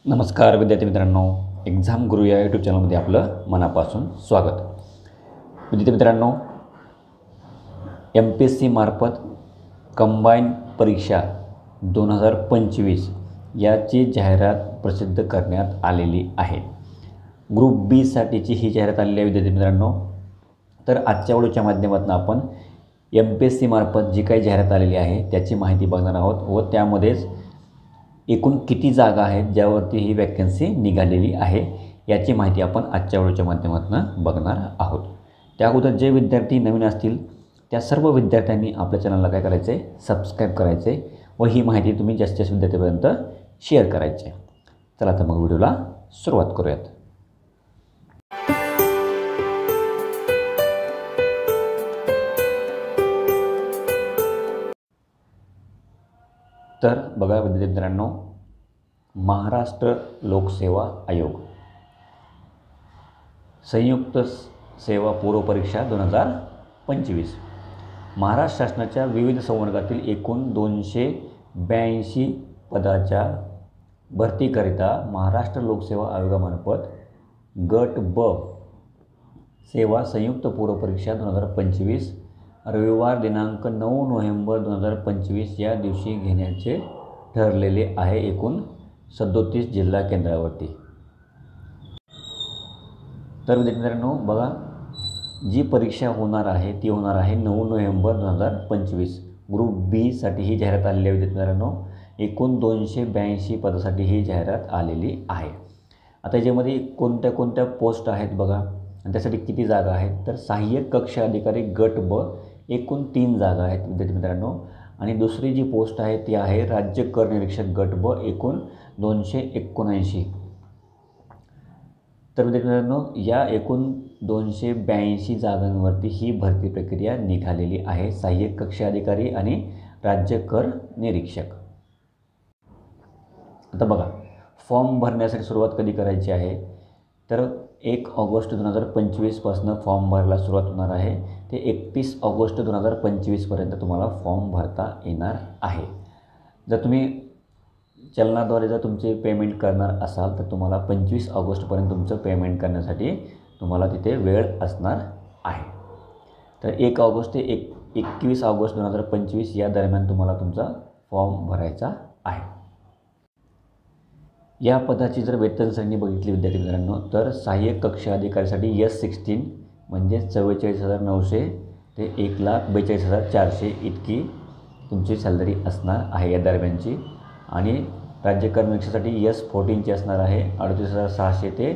नमस्कार विद्यार्थी मित्रांनो, एक्झाम गुरु या यूट्यूब चॅनलमध्ये आपलं मनापासून स्वागत. विद्यार्थी मित्रांनो, MPSC मार्फत कंबाईन परीक्षा 2025 याची जाहिरात प्रसिद्ध करण्यात आलेली आहे. ग्रुप बी साठीची ही जाहिरात आलेली आहे विद्यार्थी मित्रांनो. तर आजच्या व्हिडिओच्या माध्यमातून आपण MPSC मार्फत जी काही जाहिरात आलेली आहे त्याची माहिती बघणार आहोत व त्यामध्येच एकूण किती जागा आहेत ज्यावरती ही वॅकन्सी निघालेली आहे याची माहिती आपण आजच्या व्हिडिओच्या माध्यमातून बघणार आहोत. त्या अगोदर जे विद्यार्थी नवीन असतील त्या सर्व विद्यार्थ्यांनी आपल्या चॅनलला काय करायचे, सबस्क्राईब करायचे व ही माहिती तुम्ही जास्तीत जास्त विद्यार्थ्यांपर्यंत शेअर करायचे. चला तर मग व्हिडिओला सुरुवात करूयात. तर बघा विद्यार्थी मित्रांनो, महाराष्ट्र लोकसेवा आयोग संयुक्त सेवा पूर्व परीक्षा 2025 महाराष्ट्र शासनाच्या विविध संवर्गातील एकूण 282 पदाच्या भरतीकरिता महाराष्ट्र लोकसेवा आयोगामार्फत गट ब सेवा संयुक्त पूर्व परीक्षा 2025 रविवार दिनांक 9 नोव्हेंबर 2025 या दिवशी घेण्याचे ठरलेले आहे. एकूण 37 जिल्हा केंद्रावरती. तर विद्यार्थी मित्रांनो बघा, जी परीक्षा होणार आहे ती होणार आहे 9 नोव्हेंबर 2025. ग्रुप बी साठी ही जाहिरात आलेली आहे विद्यार्थी मित्रांनो. एकूण 282 पदासाठी ही जाहिरात आलेली आहे. आता याच्यामध्ये कोणत्या कोणत्या पोस्ट आहेत बघा आणि त्यासाठी किती जागा आहेत. तर सहाय्यक कक्ष अधिकारी गट ब एकूण 3 जागा आहेत विद्यार्थी मित्रांनो. आणि दुसरी जी पोस्ट आहे ती आहे राज्य कर निरीक्षक गट ब एकूण 279. तर विद्यार्थी मित्रांनो, या एकूण 282 जागांवरती ही भरती प्रक्रिया निघालेली आहे. सहाय्यक कक्ष अधिकारी आणि राज्य कर निरीक्षक. आता बघा, फॉर्म भरण्यासाठी सुरुवात कधी करायची आहे. तर 1 ऑगस्ट 2025 पासून फॉर्म भरायला सुरुवात होणार आहे. ते 31 ऑगस्ट 2025 पर्यंत तुम्हाला फॉर्म भरता येणार आहे. जर तुम्ही चलनाद्वारे जर तुमचे पेमेंट करणार असाल तर तुम्हाला 25 ऑगस्टपर्यंत तुमचं पेमेंट करण्यासाठी तुम्हाला तिथे वेळ असणार आहे. तर 1 ऑगस्ट ते 21 ऑगस्ट 2025 या दरम्यान तुम्हाला तुमचा फॉर्म भरायचा आहे. या पदाची जर वेतन श्रेणी बघितली विद्यार्थी मित्रांनो, तर सहाय्यक कक्ष अधिकारीसाठी S16 म्हणजे 44,900 ते 1,42,400 इतकी तुमची सॅलरी असणार आहे या दरम्यानची. आणि राज्य कर निरीक्षकासाठी S14ची असणार आहे 38,600 ते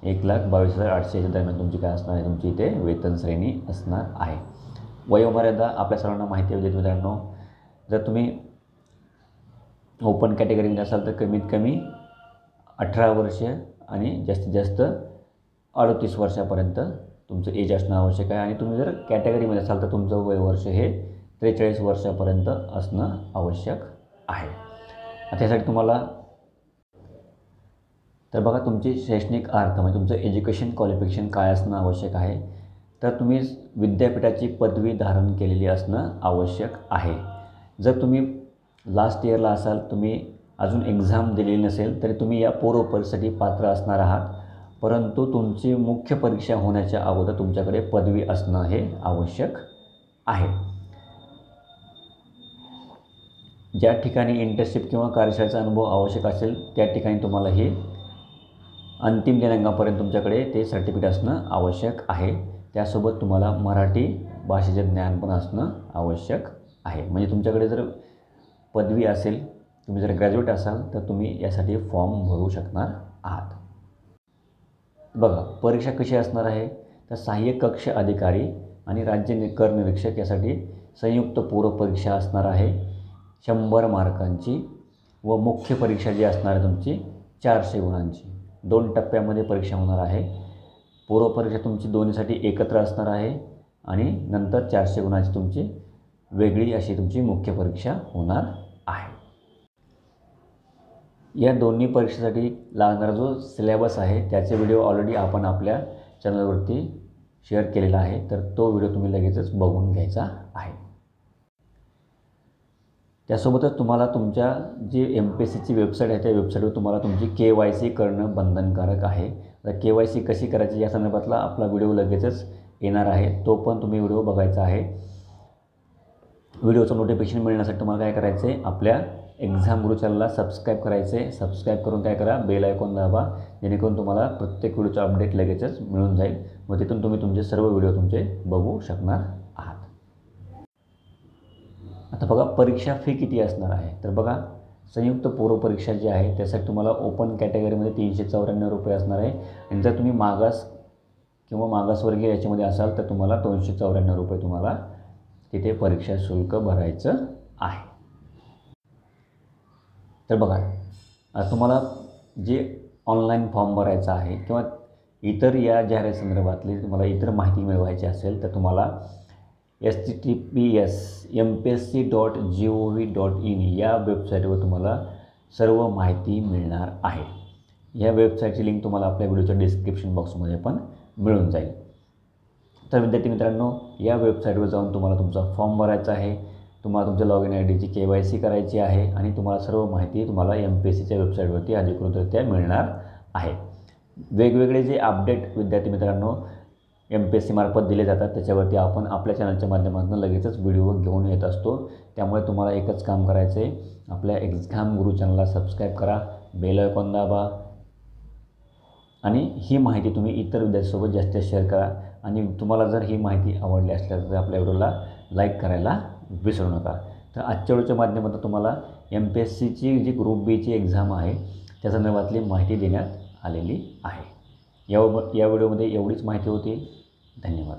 1,22,800 या दरम्यान तुमची काय असणार आहे, तुमची इथे वेतन श्रेणी असणार आहे. वयोमर्यादा आपल्या सर्वांना माहिती आहे विद्यार्थी मित्रांनो. जर तुम्ही ओपन कॅटेगरीमध्ये असाल तर कमीत कमी 18 वर्ष आणि जास्तीत जास्त 38 वर्षापर्यंत तुमचं एज असणं आवश्यक आहे. आणि तुम्ही जर कॅटेगरीमध्ये असाल तर तुमचं वय वर्ष हे 43 वर्षापर्यंत असणं आवश्यक आहे. त्यासाठी तुम्हाला तर बघा, तुमची शैक्षणिक अर्हता म्हणजे तुमचं एज्युकेशन क्वालिफिकेशन काय असणं आवश्यक आहे. तर तुम्ही विद्यापीठाची पदवी धारण केलेली असणं आवश्यक आहे. जर तुम्ही लास्ट इयरला असाल, तुम्ही अजून एक्झाम दिलेली नसेल तरी तुम्ही या पूर्व परीक्षेसाठी पात्र असणार आहात. परंतु तुमची मुख्य परीक्षा होण्याच्या अगोदर तुमच्याकडे पदवी असणं हे आवश्यक आहे. ज्या ठिकाणी इंटर्नशिप किंवा कार्यशाळेचा अनुभव आवश्यक असेल त्या ठिकाणी तुम्हाला हे अंतिम दिनांकापर्यंत तुमच्याकडे ते सर्टिफिकेट असणं आवश्यक आहे. त्यासोबत तुम्हाला मराठी भाषेचे ज्ञान पण असणं आवश्यक आहे. म्हणजे तुमच्याकडे जर पदवी असेल, तुम्ही जर ग्रॅज्युएट असाल तर तुम्ही यासाठी फॉर्म भरू शकणार आहात. बघा, परीक्षा कशी असणार आहे. तर सहाय्यक कक्ष अधिकारी आणि राज्य कर निरीक्षक यासाठी संयुक्त पूर्व परीक्षा असणार आहे 100 मार्कांची व मुख्य परीक्षा जी असणार आहे तुमची 400 गुणांची. 2 टप्प्यामध्ये परीक्षा होणार आहे. पूर्व परीक्षा तुमची दोन्हीसाठी एकत्र असणार आहे आणि नंतर 400 गुणांची तुमची वेगळी अशी तुमची मुख्य परीक्षा होणार आहे. या दोन्ही परीक्षेसाठी लागणारा जो सिलेबस आहे त्याचे व्हिडिओ ऑलरेडी आपण आपल्या चॅनलवरती शेअर केलेला आहे. तर तो व्हिडिओ तुम्ही लगेचच बघून घ्यायचा आहे. त्यासोबतच तुम्हाला तुमच्या जी MPSCची वेबसाईट आहे त्या वेबसाईटवर तुम्हाला तुमची KYC करणं बंधनकारक आहे. तर KYC कशी करायची या संदर्भातला आपला व्हिडिओ लगेचच येणार आहे, तो पण तुम्ही व्हिडिओ बघायचा आहे. व्हिडिओचं नोटिफिकेशन मिळण्यासाठी तुम्हाला काय करायचं आहे, आपल्या एक्झाम गुरु चॅनलला सबस्क्राईब करायचं आहे. सबस्क्राईब करून काय करा, बेल आयकॉन दाबा, जेणेकरून तुम्हाला प्रत्येक व्हिडिओचं अपडेट लगेचच मिळून जाईल व तिथून तुम्ही तुमचे सर्व व्हिडिओ तुमचे बघू शकणार आहात. आता बघा, परीक्षा फी किती असणार आहे. तर बघा, संयुक्त पूर्व परीक्षा जी आहे त्यासाठी तुम्हाला ओपन कॅटेगरीमध्ये 394 रुपये असणार आहे आणि जर तुम्ही मागास किंवा मागासवर्गीय याच्यामध्ये असाल तर तुम्हाला 294 रुपये तुम्हाला तिथे परीक्षा शुल्क भरायचं आहे. तर बघा, तुम्हाला जे ऑनलाईन फॉर्म भरायचा आहे किंवा इतर या जाहिरात संदर्भातली तुम्हाला इतर माहिती मिळवायची असेल तर तुम्हाला https://mpsc.gov.in या वेबसाईटवर तुम्हाला सर्व माहिती मिळणार आहे. या वेबसाईटची लिंक तुम्हाला आपल्या व्हिडिओच्या डिस्क्रिप्शन बॉक्समध्ये पण मिळून जाईल. तर विद्यार्थी मित्रांनो, या वेबसाईटवर जाऊन तुम्हाला तुमचा फॉर्म भरायचा आहे, तुम्हाला तुमच्या लॉग इन IDची KYC करायची आहे आणि तुम्हाला सर्व माहिती तुम्हाला MPSCच्या वेबसाईटवरती अधिकृतरित्या मिळणार आहे. वेगवेगळे जे अपडेट विद्यार्थी मित्रांनो MPSC मार्फत दिले जातात त्याच्यावरती आपण आपल्या चॅनलच्या माध्यमातून लगेचच व्हिडिओ घेऊन येत असतो. त्यामुळे तुम्हाला एकच काम करायचं आहे, आपल्या एक्झाम गुरु चॅनलला सबस्क्राईब करा, बेल आयकॉन दाबा आणि ही माहिती तुम्ही इतर विद्यार्थ्यांसोबत जास्त शेअर करा. आणि तुम्हाला जर ही माहिती आवडली असल्यास तर आपल्या व्हिडिओला लाईक करायला विसरू नका. तर आजच्या व्हिडिओच्या माध्यमातून तुम्हाला MPSCची जी ग्रुप Bची एक्झाम आहे त्या संदर्भातली माहिती देण्यात आलेली आहे. या व्हिडिओमध्ये एवढीच माहिती होती. धन्यवाद.